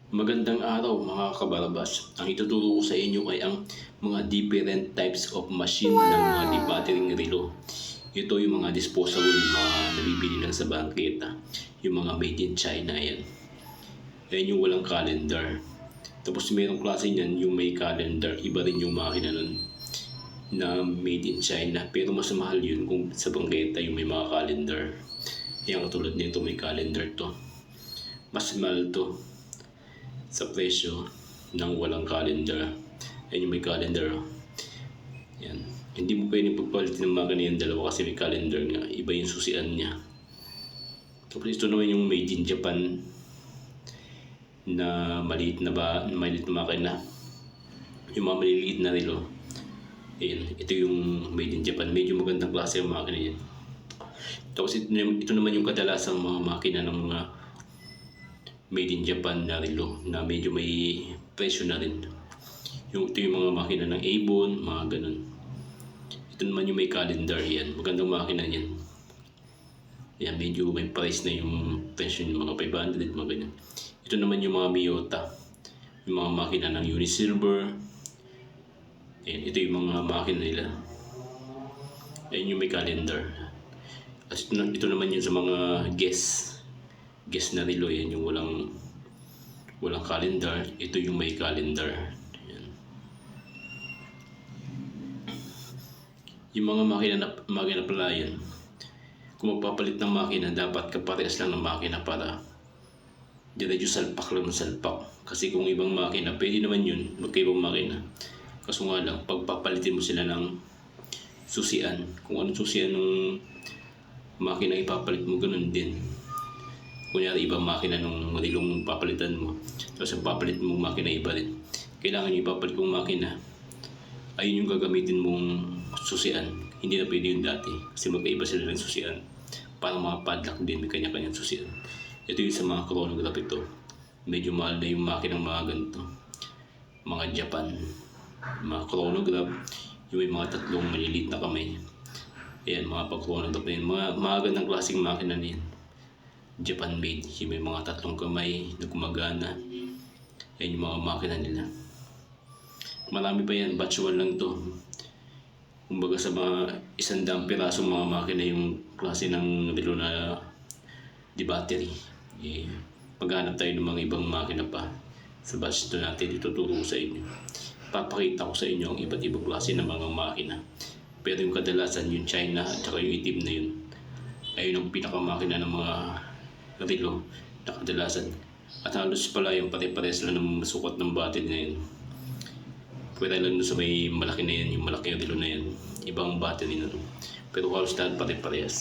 Magandang araw mga kabarabas. Ang ituturo ko sa inyo ay ang mga different types of machine ng mga debattering relo. Ito yung mga disposable, yung mga nabibili lang sa bangketa. Yung mga made in China yan. Yan yung walang calendar. Tapos mayroong klase niyan yung may calendar. Iba rin yung makina nun na made in China. Pero mas mahal yun kung sa bangketa yung may mga calendar. Yan katulad nito, may calendar to. Mas mahal to sa presyo ng walang calendar. Yan yung may calendar. Yan. Hindi mo pwedeng pagpalitin ng makina yung dalawa kasi may calendar nga. Iba yung susian niya. Tapos ito naman yung made in Japan na maliit na makina. Yung mga maliliit na relo. Ayan. Ito yung made in Japan. Medyo magandang klase yung makina yan. Tapos ito naman yung kadalasang mga makina ng mga made in Japan na relo na medyo may presyo na rin. Ito yung mga makina ng Avon, mga ganun. Ito naman yung may calendar yan. Magandang makina yan. Yan, medyo may price na yung presyo ng mga 500, mga ganyan. Ito naman yung mga Miyota. Yung mga makina ng Unisilver. Yan, ito yung mga makina nila. Yan yung may calendar. At ito naman yun sa mga Guess na relo. Yan yung walang calendar. Ito yung may calendar. Yan. Yung mga makina pala yan, kung magpapalit ng makina, dapat kaparehas lang ng makina para diretso salpak lang ng salpak. Kasi kung ibang makina, pwede naman yun, magkaibang makina. Kaso nga lang, pagpapalitin mo sila ng susian, kung anong susian ng makina ipapalit mo, ganun din. Kunyari ibang makina nung relong papalitan mo, tapos ang papalit mong makina iba rin. Kailangan yung ipapalit mong makina, ayun yung gagamitin mong susian. Hindi na pwede yung dati kasi magkaiba sila ng susian. Parang mga padlock din, may kanya-kanyang susian. Ito yung sa mga chronograph ito. Medyo mahal na yung makinang mga ganito. Mga Japan. Mga chronograph, yung may mga tatlong maliliit na kamay. Ayan, mga pag-chronograph na yun. Mga gandang klaseng makina na yun. Japan made, yung may mga tatlong kamay na gumagana. Yan yung mga makina nila. Marami pa yan, batch 1 lang to. Kumbaga sa mga 100 piraso mga makina yung klase ng relo na di battery. Maghanap tayo ng mga ibang makina pa sa batch ito natin, ituturo ko sa inyo. Papakita ko sa inyo ang iba't ibang klase ng mga makina. Pero yung kadalasan yung China at saka yung itim na yun, ayun ang pinakamakina ng mga relo na kadalasan. At halos pala yung pare-pares lang ng sukat ng battery na yun. Pwede lang sa may malaki na yan, yung malaki yung relo na yan. Ibang battery na yun. Pero halos lahat pare-parehas.